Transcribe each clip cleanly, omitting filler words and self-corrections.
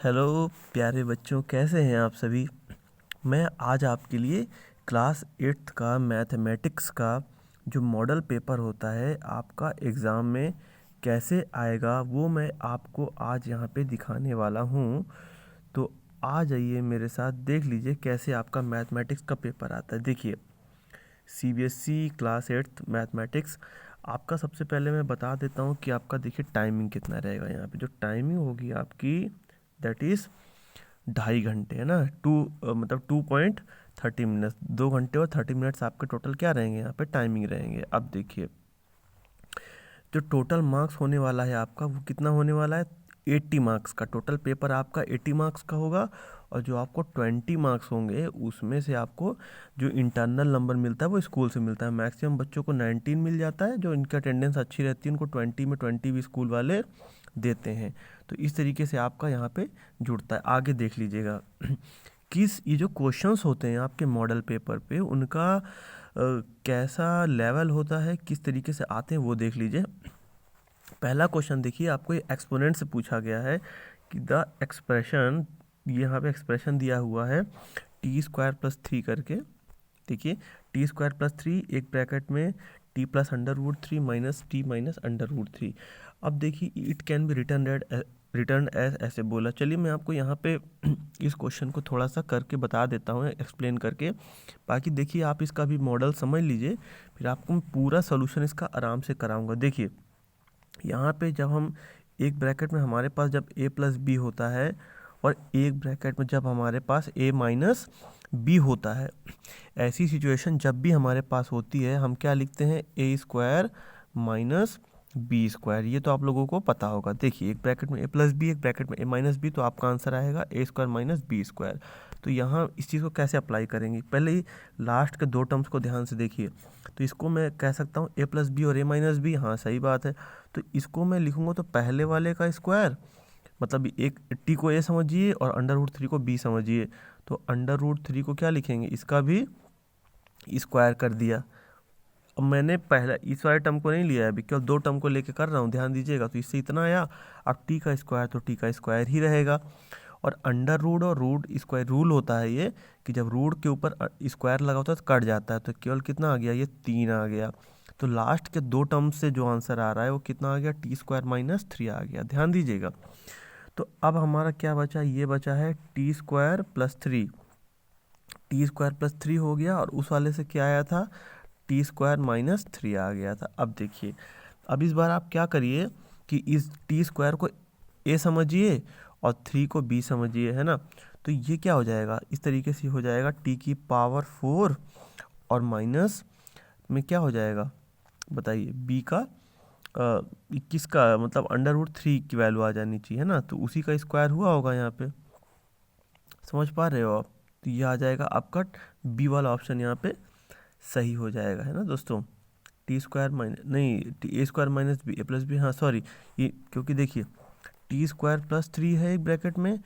Hello प्यारे बच्चों, कैसे हैं आप सभी। मैं आज आपके लिए क्लास 8th का मैथमेटिक्स का जो मॉडल पेपर होता है आपका एग्ज़ाम में कैसे आएगा वो मैं आपको आज यहाँ पे दिखाने वाला हूँ। तो आ जाइए मेरे साथ, देख लीजिए कैसे आपका मैथमेटिक्स का पेपर आता है। देखिए, सीबीएसई क्लास 8th मैथमेटिक्स आपका सबसे पहले मैं बता देता हूँ कि आपका देखिए टाइमिंग कितना रहेगा। यहाँ पे जो टाइमिंग होगी आपकी दैट इज़ 2.5 घंटे, है ना। मतलब 2.30 मिनट्स, 2 घंटे और 30 मिनट्स आपके टोटल क्या रहेंगे, यहाँ पे टाइमिंग रहेंगे। अब देखिए, जो टोटल मार्क्स होने वाला है आपका वो कितना होने वाला है, 80 मार्क्स का। टोटल पेपर आपका 80 मार्क्स का होगा और जो आपको 20 मार्क्स होंगे उसमें से आपको जो इंटरनल नंबर मिलता है वो स्कूल से मिलता है। मैक्सिमम बच्चों को 19 मिल जाता है, जो इनकी अटेंडेंस अच्छी रहती है उनको 20 में 20 भी स्कूल वाले देते हैं। तो इस तरीके से आपका यहाँ पे जुड़ता है। आगे देख लीजिएगा किस ये जो क्वेश्चंस होते हैं आपके मॉडल पेपर पे उनका कैसा लेवल होता है, किस तरीके से आते हैं वो देख लीजिए। पहला क्वेश्चन देखिए, आपको एक्सपोनेंट से पूछा गया है कि द एक्सप्रेशन, यहाँ पे एक्सप्रेशन दिया हुआ है t² + 3 करके। देखिए, t² + 3 एक ब्रैकेट में t+√3 - t - √3। अब देखिए, it can be written as ऐसे बोला। चलिए मैं आपको यहाँ पे इस क्वेश्चन को थोड़ा सा करके बता देता हूँ, एक्सप्लेन करके। बाकी देखिए, आप इसका भी मॉडल समझ लीजिए, फिर आपको मैं पूरा सोल्यूशन इसका आराम से कराऊंगा। देखिए, यहाँ पे जब हम एक ब्रैकेट में हमारे पास जब a+b होता है और एक ब्रैकेट में जब हमारे पास a - b होता है, ऐसी सिचुएशन जब भी हमारे पास होती है हम क्या लिखते हैं, a² - b²। ये तो आप लोगों को पता होगा। देखिए, एक ब्रैकेट में a+b, एक ब्रैकेट में a - b, तो आपका आंसर आएगा a² - b²। तो यहाँ इस चीज़ को कैसे अप्लाई करेंगे, पहले ही लास्ट के 2 टर्म्स को ध्यान से देखिए। तो इसको मैं कह सकता हूँ a+b और a - b, हाँ सही बात है। तो इसको मैं लिखूँगा तो पहले वाले का स्क्वायर, मतलब एक t को a समझिए और √3 को b समझिए। तो √3 को क्या लिखेंगे, इसका भी स्क्वायर कर दिया। अब मैंने पहला इस वाले टर्म को नहीं लिया है, अभी केवल 2 टर्म को लेके कर रहा हूँ, ध्यान दीजिएगा। तो इससे इतना आया। अब t का स्क्वायर तो t का स्क्वायर ही रहेगा। और अंडर और रूट स्क्वायर रूल होता है ये कि जब रूट के ऊपर स्क्वायर लगा होता है तो कट जाता है। तो केवल कितना आ गया, ये 3 आ गया। तो लास्ट के 2 टर्म्स से जो आंसर आ रहा है वो कितना आ गया, t² - 3 आ गया। ध्यान दीजिएगा। तो अब हमारा क्या बचा, ये बचा है t² + 3। t² + 3 हो गया और उस वाले से क्या आया था, t² - 3 आ गया था। अब देखिए, अब इस बार आप क्या करिए कि इस t² को a समझिए और 3 को b समझिए, है ना। तो ये क्या हो जाएगा, इस तरीके से हो जाएगा t⁴ और माइनस में क्या हो जाएगा बताइए, b का 21 का, मतलब √3 की वैल्यू आ जानी चाहिए, है ना। तो उसी का स्क्वायर हुआ होगा यहाँ पे, समझ पा रहे हो आप। तो ये आ जाएगा आपका बी वाला ऑप्शन यहाँ पे सही हो जाएगा, है ना दोस्तों। t² नहीं, a² - b a+b, हाँ सॉरी, ये क्योंकि देखिए t² + 3 है एक ब्रैकेट में,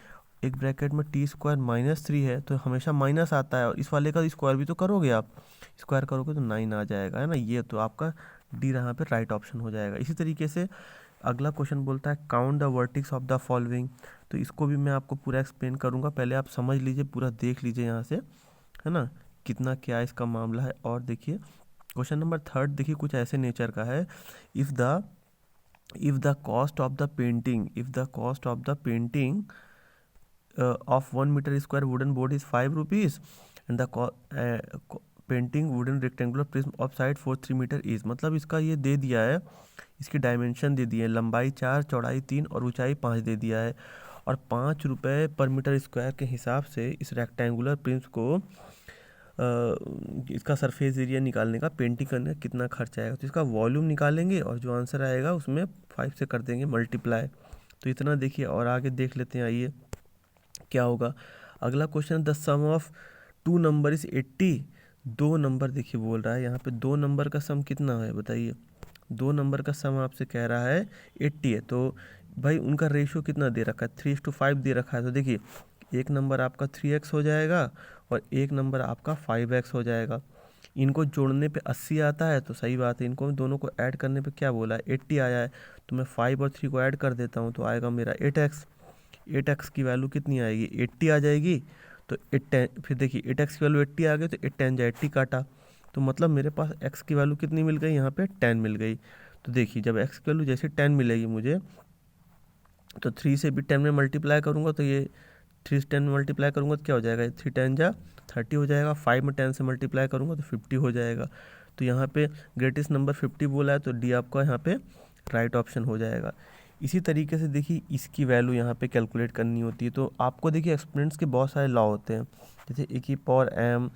एक ब्रैकेट में t² - 3 है, तो हमेशा माइनस आता है। और इस वाले का स्क्वायर भी तो करोगे आप, स्क्वायर करोगे तो 9 आ जाएगा, है ना। ये तो आपका डी यहाँ पे राइट ऑप्शन हो जाएगा। इसी तरीके से अगला क्वेश्चन बोलता है count the vertices of the following. तो इसको भी मैं आपको पूरा एक्सप्लेन करूँगा, पहले आप समझ लीजिए, पूरा देख लीजिए यहाँ से, है ना, कितना क्या इसका मामला है। और देखिए क्वेश्चन नंबर 3 देखिए, कुछ ऐसे नेचर का है। if the cost of the painting of 1 meter square wooden board is 5 rupees and the painting wooden rectangular prism of side 4 meter is, मतलब इसका ये दे दिया है, इसकी डायमेंशन दे दी है, लंबाई 4, चौड़ाई 3 और ऊंचाई 5 दे दिया है। और 5 रुपये पर मीटर स्क्वायर के हिसाब से इस रेक्टेंगुलर प्रिज्म को इसका सरफेस एरिया निकालने का, पेंटिंग करने का कितना खर्च आएगा। तो इसका वॉल्यूम निकालेंगे और जो आंसर आएगा उसमें 5 से कर देंगे मल्टीप्लाई। तो इतना देखिए, और आगे देख लेते हैं, आइए क्या होगा। अगला question, the sum of 2 number is 80। 2 number देखिए बोल रहा है यहाँ पे, 2 नंबर का सम कितना है बताइए। 2 नंबर का सम आपसे कह रहा है 80 है, तो भाई उनका रेशियो कितना दे रखा है, 3:5 दे रखा है। तो देखिए, एक नंबर आपका 3x हो जाएगा और एक नंबर आपका 5x हो जाएगा। इनको जोड़ने पे 80 आता है, तो सही बात है, इनको दोनों को ऐड करने पे क्या बोला है, 80 आया है। तो मैं 5 और 3 को ऐड कर देता हूँ, तो आएगा मेरा 8x। 8x की वैल्यू कितनी आएगी, 80 आ जाएगी। तो 8 फिर देखिए 8x की वैल्यू 80 आ गई, तो 8 10 जा 80 काटा, तो मतलब मेरे पास x की वैल्यू कितनी मिल गई, यहाँ पे 10 मिल गई। तो देखिए जब x की वैल्यू जैसे 10 मिलेगी मुझे, तो 3 से भी 10 में मल्टीप्लाई करूँगा, तो ये 3 से 10 में मल्टीप्लाई करूँगा तो क्या हो जाएगा, 3 10 जा 30 हो जाएगा। 5 में 10 से मल्टीप्लाई करूँगा तो 50 हो जाएगा। तो यहाँ पे ग्रेटेस्ट नंबर 50 बोला है, तो डी आपका यहाँ पे राइट ऑप्शन हो जाएगा। इसी तरीके से देखिए इसकी वैल्यू यहाँ पे कैलकुलेट करनी होती है। तो आपको देखिए एक्सपोनेंट्स के बहुत सारे लॉ होते हैं, जैसे ए की पावर m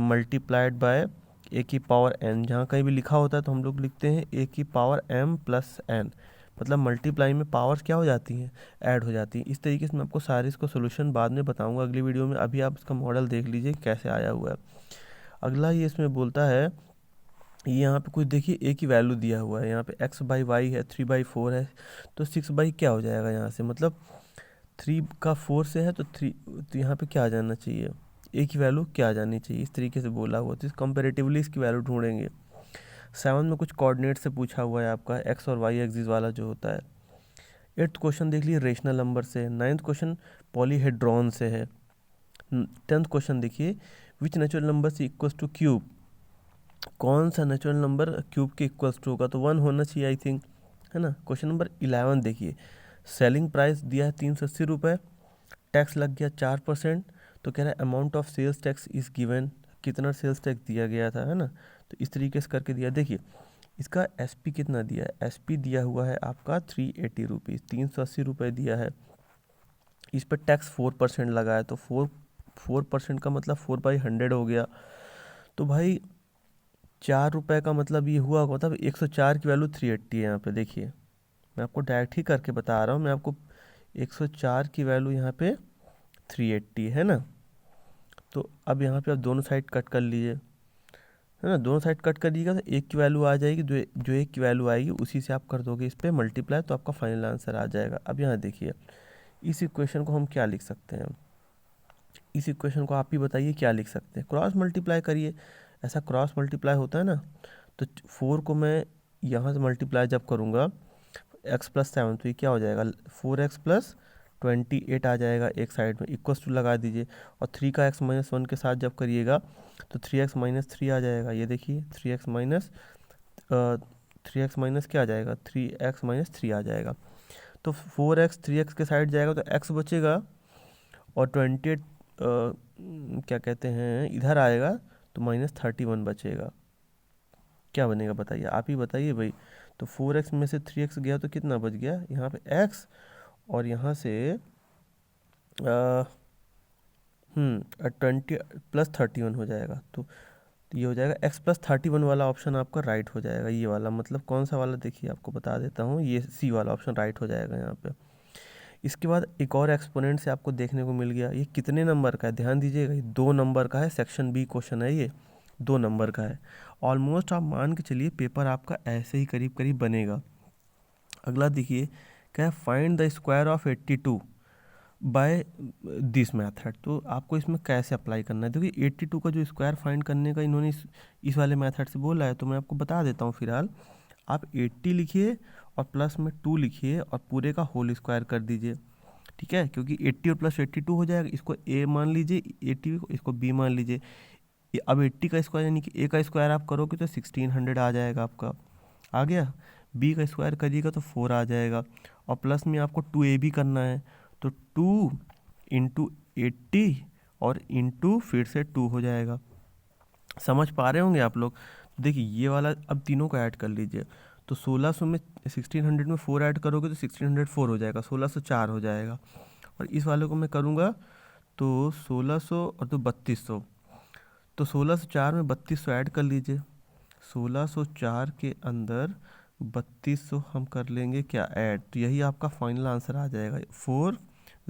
मल्टीप्लाइड बाय ए की पावर n। जहाँ कहीं भी लिखा होता है तो हम लोग लिखते हैं ए की पावर m प्लस n, मतलब मल्टीप्लाई में पावर्स क्या हो जाती हैं, ऐड हो जाती हैं। इस तरीके से मैं आपको सारे इसको सोल्यूशन बाद में बताऊंगा अगली वीडियो में। अभी आप इसका मॉडल देख लीजिए कैसे आया हुआ है। अगला ये इसमें बोलता है, ये यहाँ पे कुछ देखिए ए की वैल्यू दिया हुआ है, यहाँ पे x/y है, 3/4 है, तो 6 क्या हो जाएगा यहाँ से, मतलब 3 का 4 से है तो 3, तो यहाँ पे क्या आ जाना चाहिए, ए की वैल्यू क्या आ जानी चाहिए, इस तरीके से बोला हुआ। तो कंपेरेटिवली इसकी वैल्यू ढूंढेंगे। 7 में कुछ कोऑर्डिनेट से पूछा हुआ है आपका, एक्स और वाई एक्सिस वाला जो होता है। 8th क्वेश्चन देख लीजिए रेशनल नंबर से। 9th क्वेश्चन पॉलीहेड्रॉन से है। 10th क्वेश्चन देखिए विच नेचुरल नंबर से इक्वल्स टू क्यूब, कौन सा नेचुरल नंबर क्यूब के इक्वल्स टू होगा, तो 1 होना चाहिए आई थिंक, है ना। क्वेश्चन नंबर 11 देखिए, सेलिंग प्राइस दिया है 380 रुपये, टैक्स लग गया 4%, तो कह रहा है amount of sales tax is given, कितना सेल्स टैक्स दिया गया था, है ना। तो इस तरीके से करके दिया। देखिए इसका एसपी कितना दिया है, एसपी दिया हुआ है आपका 380 रुपीज़, 380 रुपये दिया है। इस पर टैक्स 4% लगा है, तो 4% का मतलब 4/100 हो गया। तो भाई 4 रुपये का मतलब ये हुआ, मतलब 104 की वैल्यू 380 है यहाँ पे। देखिए मैं आपको डायरेक्ट ही करके बता रहा हूँ, मैं आपको 104 की वैल्यू यहाँ पे 380 है ना। तो अब यहाँ पे आप दोनों साइड कट कर लीजिए, है ना। दोनों साइड कट करिएगा तो एक की वैल्यू आ जाएगी, जो एक की वैल्यू आएगी उसी से आप कर दोगे इस पर मल्टीप्लाई, तो आपका फाइनल आंसर आ जाएगा। अब यहाँ देखिए इस इक्वेशन को हम क्या लिख सकते हैं, इस इक्वेशन को आप ही बताइए क्या लिख सकते हैं। क्रॉस मल्टीप्लाई करिए, ऐसा क्रॉस मल्टीप्लाई होता है ना। तो 4 को मैं यहाँ से मल्टीप्लाई जब करूँगा x+7, तो ये क्या हो जाएगा, 4x+28 आ जाएगा एक साइड में, इक्वल्स टू लगा दीजिए। और 3 का x-1 के साथ जब करिएगा तो 3x-3 आ जाएगा। ये देखिए 3x क्या आ जाएगा, 3x-3 आ जाएगा। तो 4x 3x के साइड जाएगा तो x बचेगा, और 28 क्या कहते हैं इधर आएगा तो -31 बचेगा। क्या बनेगा बताइए, आप ही बताइए भाई। तो 4x में से 3x गया तो कितना बच गया, यहाँ पे x, और यहाँ से 20+31 हो जाएगा। तो ये हो जाएगा x+31 वाला ऑप्शन आपका राइट हो जाएगा। ये वाला मतलब कौन सा वाला, देखिए आपको बता देता हूँ, ये सी वाला ऑप्शन राइट हो जाएगा यहाँ पे। इसके बाद एक और एक्सपोनेंट से आपको देखने को मिल गया, ये कितने नंबर का है, ध्यान दीजिएगा, ये 2 नंबर का है, सेक्शन बी क्वेश्चन है, ये 2 नंबर का है। ऑलमोस्ट आप मान के चलिए पेपर आपका ऐसे ही करीब करीब बनेगा। अगला देखिए क्या है, find the square of 82 by this method. तो आपको इसमें कैसे अप्लाई करना है, देखिए 82 का जो स्क्वायर फाइंड करने का इन्होंने इस वाले मेथड से बोला है, तो मैं आपको बता देता हूँ। फिलहाल आप 80 लिखिए और प्लस में 2 लिखिए और पूरे का होल स्क्वायर कर दीजिए, ठीक है। क्योंकि 80 और प्लस 82 हो जाएगा, इसको a मान लीजिए 80 को, इसको b मान लीजिए। अब 80 का स्क्वायर यानी कि a का स्क्वायर आप करोगे तो 1600 आ जाएगा आपका, आ गया। b का स्क्वायर करिएगा तो 4 आ जाएगा, और प्लस में आपको 2a भी करना है, तो 2 इंटू 80 और इंटू फिर से 2 हो जाएगा। समझ पा रहे होंगे आप लोग। देखिए ये वाला अब तीनों को ऐड कर लीजिए, तो 1600 में 1600 में 4 ऐड करोगे तो 1604 हो जाएगा, 1604 हो जाएगा। और इस वाले को मैं करूँगा तो 1600 और तो 3200, तो 1604 में 3200 ऐड कर लीजिए। 1604 के अंदर 3200 हम कर लेंगे क्या ऐड, तो यही आपका फाइनल आंसर आ जाएगा। 4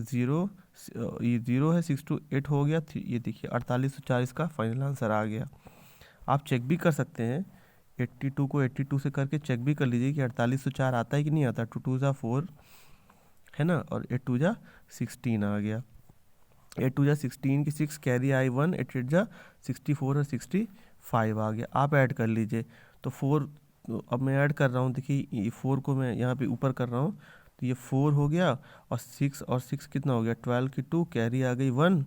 0 ये 0 है, 6 to 8 हो गया, ये देखिए 4840 का फाइनल आंसर आ गया। आप चेक भी कर सकते हैं, 82 को 82 से करके चेक भी कर लीजिए कि 4804 आता है कि नहीं आता। 2 2 जा 4 है ना, और 8 2 जा 16 आ गया। 8 2 जा 16 की 6 कैरी आई 1, 8 8 जा 64 और 65 आ गया। आप ऐड कर लीजिए। तो 4 अब मैं ऐड कर रहा हूँ, देखिए 4 को मैं यहाँ पे ऊपर कर रहा हूँ, तो ये 4 हो गया, और 6 कितना हो गया 12 की 2, कैरी आ गई 1,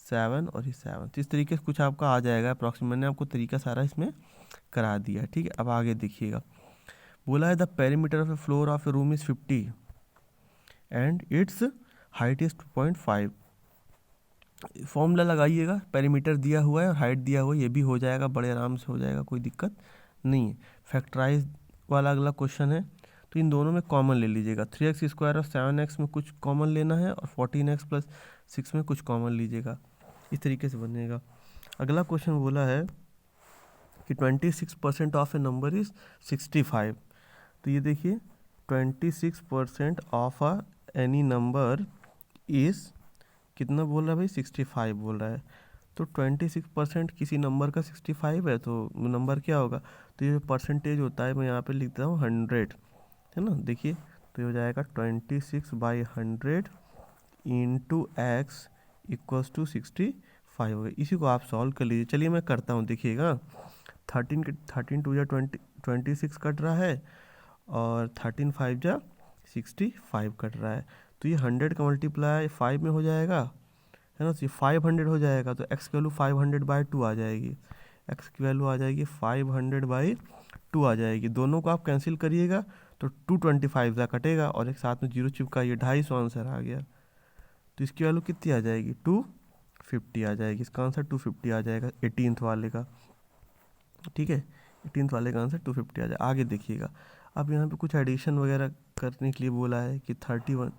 7 और ये 7। तो इस तरीके से कुछ आपका आ जाएगा अप्रॉक्सीमेट। मैंने आपको तरीका सारा इसमें करा दिया है, ठीक है। अब आगे देखिएगा, बोला है the perimeter of A floor of A room is 50 and it's height is 2.5। Formula लगाइएगा, पेरीमीटर दिया हुआ है और हाइट दिया हुआ है, ये भी हो जाएगा, बड़े आराम से हो जाएगा, कोई दिक्कत नहीं है। फैक्टराइज वाला अगला क्वेश्चन है, तो इन दोनों में कॉमन ले लीजिएगा। 3x² और 7x में कुछ कॉमन लेना है, और 14x + 6 में कुछ कॉमन लीजिएगा। इस तरीके से बनेगा। अगला क्वेश्चन बोला है कि 26% ऑफ ए नंबर इज़ 65। तो ये देखिए 26% ऑफ एनी नंबर इज़ कितना बोल रहा है भाई, 65 बोल रहा है। तो 26% किसी नंबर का 65 है, तो नंबर क्या होगा, तो ये परसेंटेज होता है, मैं यहाँ पे लिख देता हूँ 100, है ना। देखिए तो ये हो जाएगा 26/100 इंटू x = 65 हो गया। इसी को आप सॉल्व कर लीजिए। चलिए मैं करता हूँ, देखिएगा 13 2 जा 26 कट रहा है, और 13 5 जा 65 कट रहा है। तो ये 100 का मल्टीप्लाई 5 में हो जाएगा, है ना। तो ये 500 हो जाएगा, तो x की वैल्यू 500/2 आ जाएगी। x की वैल्यू आ जाएगी 500/2 आ जाएगी। दोनों को आप कैंसिल करिएगा तो 225 का कटेगा, और एक साथ में 0 चिपकाइए, 250 आंसर आ गया। तो इसकी वैल्यू कितनी आ जाएगी, 250 आ जाएगी। इसका आंसर 250 आ जाएगा 18th वाले का, ठीक है। 18th वाले का आंसर 250 आ जाएगा। आगे देखिएगा, अब यहाँ पे कुछ एडिशन वगैरह करने के लिए बोला है कि 31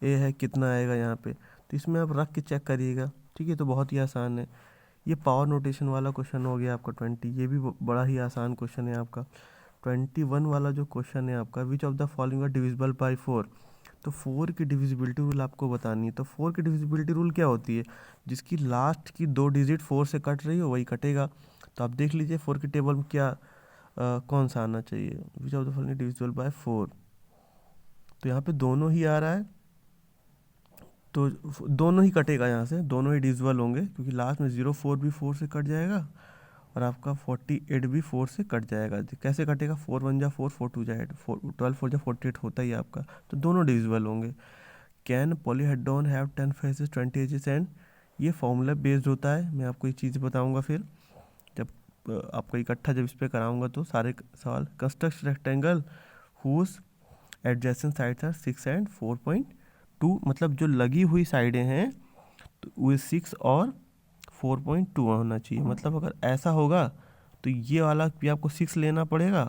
ए है, कितना आएगा यहाँ पे, तो इसमें आप रख के चेक करिएगा, ठीक है। तो बहुत ही आसान है। ये पावर नोटेशन वाला क्वेश्चन हो गया आपका 20, ये भी बड़ा ही आसान क्वेश्चन है आपका। 21 वाला जो क्वेश्चन है आपका, which of the following are divisible by 4। तो 4 की डिविजिबिलिटी रूल आपको बतानी है। तो 4 की डिविजिबिलिटी रूल क्या होती है, जिसकी लास्ट की 2 डिजिट 4 से कट रही हो वही कटेगा। तो आप देख लीजिए 4 की टेबल में क्या कौन सा आना चाहिए, विच of the following divisible by 4। तो यहाँ पे दोनों ही आ रहा है, तो दोनों ही कटेगा, यहाँ से दोनों ही डिविजिबल होंगे, क्योंकि लास्ट में 04 भी 4 से कट जाएगा, और आपका 48 भी 4 से कट जाएगा। कैसे कटेगा, 4 1 जा 4, 4 2 जा 8, 12 4 जा 48 होता ही आपका, तो दोनों डिविजिबल होंगे। Can polyhedron have 10 faces 20 edges and, ये फॉर्मूला बेस्ड होता है। मैं आपको ये चीज़ बताऊंगा फिर जब आपको इकट्ठा जब इस पर कराऊंगा, तो सारे सवाल। Construct rectangle whose adjacent sides are 6 and 4.2, मतलब जो लगी हुई साइडें हैं तो वो 6 और 4.2 होना चाहिए। मतलब अगर ऐसा होगा तो ये वाला भी आपको 6 लेना पड़ेगा,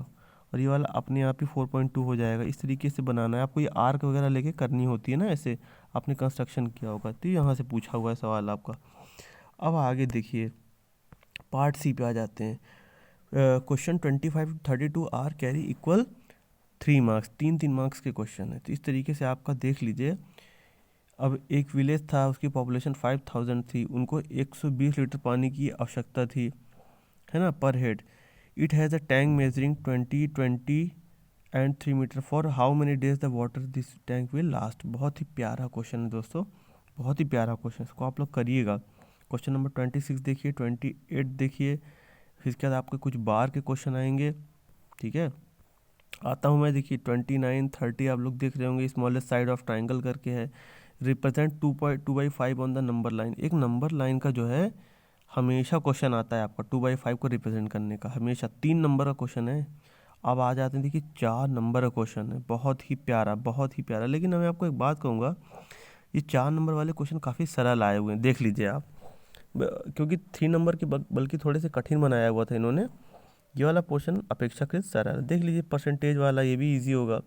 और ये वाला अपने आप ही 4.2 हो जाएगा। इस तरीके से बनाना है आपको, ये आर्क वगैरह लेके करनी होती है ना, ऐसे आपने कंस्ट्रक्शन किया होगा। तो यहाँ से पूछा हुआ है सवाल आपका। अब आगे देखिए पार्ट सी पे आ जाते हैं। Question 25 32 are carry equal 3 marks, 3 marks के क्वेश्चन है। तो इस तरीके से आपका देख लीजिए। अब एक विलेज था, उसकी पॉपुलेशन 5000 थी, उनको 120 लीटर पानी की आवश्यकता थी, है ना, पर head. It has a tank measuring 20 and 3 metre. For how many days the water this tank will last. बहुत ही प्यारा क्वेश्चन है दोस्तों, बहुत ही प्यारा क्वेश्चन, इसको आप लोग करिएगा। क्वेश्चन नंबर 26 देखिए, 28 देखिए, फिर इसके बाद आपके कुछ बार के क्वेश्चन आएंगे, ठीक है। आता हूँ मैं, देखिए 29 30 आप लोग देख रहे होंगे, स्मॉलेस्ट साइड ऑफ ट्राइंगल करके है। Represent 2/5 on the number line. एक नंबर लाइन का जो है हमेशा क्वेश्चन आता है आपका 2/5 को रिप्रेजेंट करने का, हमेशा। 3 नंबर का क्वेश्चन है। अब आ जाते हैं, देखिए 4 नंबर का क्वेश्चन है, बहुत ही प्यारा, बहुत ही प्यारा। लेकिन मैं आपको एक बात कहूँगा, ये 4 नंबर वाले क्वेश्चन काफ़ी सरल आए हुए हैं, देख लीजिए आप, क्योंकि 3 नंबर के बल्कि थोड़े से कठिन बनाया हुआ था इन्होंने। ये वाला पोर्शन अपेक्षाकृत सरल, देख लीजिए। परसेंटेज वाला ये भी इजी होगा।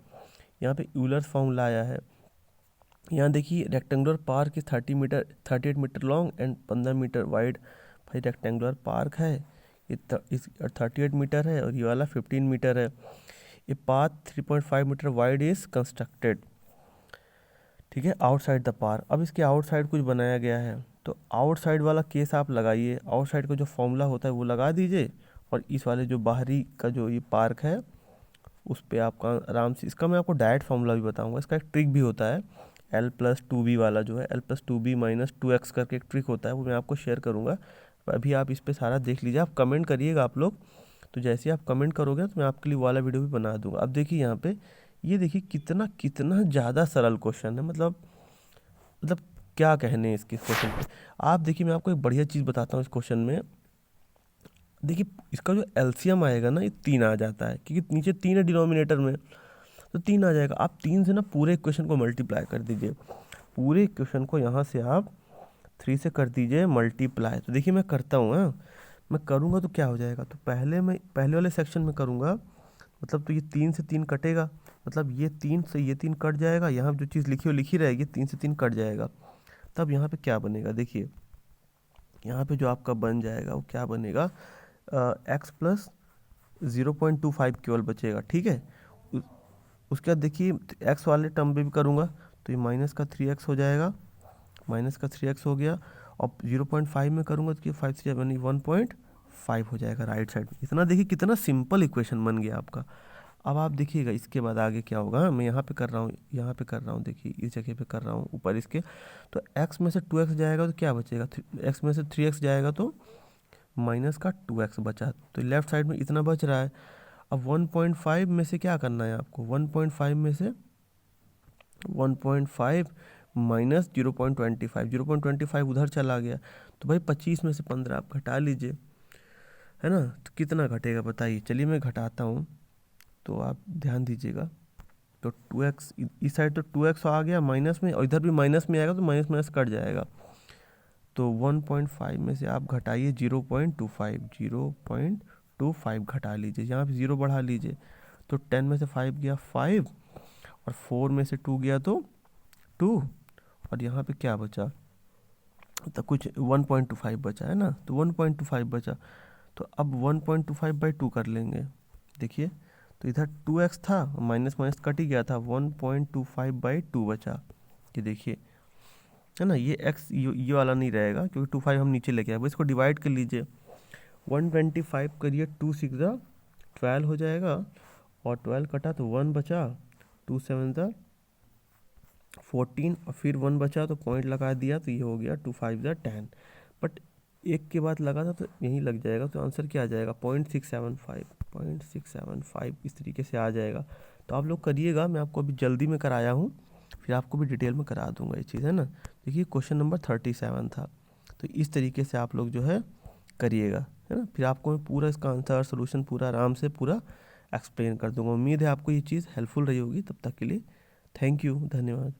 यहाँ पे यूलर्स फॉर्मूला आया है। यहाँ देखिए rectangular park is 38 metre long and 15 metre wide. भाई रेक्टेंगुलर पार्क है, ये 38 मीटर है, और ये वाला 15 मीटर है। ये path 3.5 metre wide is constructed, ठीक है, आउटसाइड द पार्क। अब इसके आउटसाइड कुछ बनाया गया है, तो आउटसाइड वाला केस आप लगाइए। आउटसाइड का जो फॉर्मूला होता है वो लगा दीजिए, और इस वाले जो बाहरी का जो ये पार्क है उस पर आपका आराम से, इसका मैं आपको डायरेक्ट फॉर्मूला भी बताऊंगा। इसका एक ट्रिक भी होता है, L+2B वाला जो है, L+2B - 2x करके एक ट्रिक होता है, वो मैं आपको शेयर करूँगा। अभी आप इस पर सारा देख लीजिए, आप कमेंट करिएगा आप लोग। तो जैसे आप कमेंट करोगे तो मैं आपके लिए वाला वीडियो भी बना दूंगा। अब देखिए यहाँ पे ये देखिए कितना कितना ज़्यादा सरल क्वेश्चन है, मतलब क्या कहने इसके क्वेश्चन पे। आप देखिए मैं आपको एक बढ़िया चीज़ बताता हूँ इस क्वेश्चन में। देखिए इसका जो एलसीएम आएगा ना, ये 3 आ जाता है, क्योंकि नीचे 3 है डिनोमिनेटर में, तो 3 आ जाएगा। आप 3 से ना पूरे इक्वेशन को मल्टीप्लाई कर दीजिए, पूरे इक्वेशन को यहाँ से आप 3 से कर दीजिए मल्टीप्लाई। तो देखिए मैं करता हूँ, हाँ मैं करूँगा तो क्या हो जाएगा, तो मैं पहले वाले सेक्शन में करूँगा, मतलब तो ये 3 से 3 कटेगा, मतलब ये 3 से ये 3 कट जाएगा, यहाँ जो चीज़ लिखी हो लिखी रहेगी, 3 से 3 कट जाएगा। तब यहाँ पे क्या बनेगा, देखिए यहाँ पे जो आपका बन जाएगा वो क्या बनेगा, एक्स प्लस 0.25 केवल बचेगा, ठीक है। उसके बाद देखिए एक्स वाले टर्म पे भी करूँगा, तो ये माइनस का 3x हो जाएगा, माइनस का 3x हो गया। और 0.5 में करूँगा तो 5 से 1.5 हो जाएगा राइट साइड में। इतना देखिए कितना सिंपल इक्वेशन बन गया आपका। अब आप देखिएगा इसके बाद आगे क्या होगा, मैं यहाँ पे कर रहा हूँ, यहाँ पे कर रहा हूँ, देखिए इस जगह पे कर रहा हूँ ऊपर इसके। तो x में से 2x जाएगा तो क्या बचेगा, x में से 3x जाएगा तो माइनस का 2x बचा, तो लेफ्ट साइड में इतना बच रहा है। अब 1.5 में से क्या करना है आपको, 1.5 में से 1.5 माइनस 0.25 उधर चला गया, तो भाई 25 में से 15 आप घटा लीजिए, है ना। तो कितना घटेगा बताइए, चलिए मैं घटाता हूँ, तो आप ध्यान दीजिएगा। तो 2x इस साइड तो 2x आ गया माइनस में, और इधर भी माइनस में आएगा तो माइनस माइनस कट जाएगा। तो 1.5 में से आप घटाइए 0.25 घटा लीजिए, यहाँ पे 0 बढ़ा लीजिए, तो 10 में से 5 गया 5, और 4 में से 2 गया तो 2, और यहाँ पे क्या बचा, तो कुछ 1.25 बचा है ना, तो 1.25 बचा। तो अब 1.25/2 कर लेंगे, देखिए तो इधर 2x था, माइनस माइनस कट ही गया था, 1.25/2 बचा, ये देखिए, है ना। ये x ये वाला नहीं रहेगा, क्योंकि 25 हम नीचे लेके आए, इसको डिवाइड कर लीजिए, 125 करिए 2 6 12 हो जाएगा, और 12 कटा तो 1 बचा, 2 7 14, और फिर 1 बचा तो पॉइंट लगा दिया, तो ये हो गया 2 5 10। बट एक के बाद लगा था तो यहीं लग जाएगा, तो आंसर क्या आ जाएगा 0.675 इस तरीके से आ जाएगा। तो आप लोग करिएगा, मैं आपको अभी जल्दी में कराया हूँ, फिर आपको भी डिटेल में करा दूंगा ये चीज़, है ना। देखिए क्वेश्चन नंबर 37 था, तो इस तरीके से आप लोग जो है करिएगा, है ना। फिर आपको मैं पूरा इसका आंसर सोल्यूशन पूरा आराम से पूरा एक्सप्लेन कर दूंगा। उम्मीद है आपको ये चीज़ हेल्पफुल रही होगी। तब तक के लिए थैंक यू, धन्यवाद।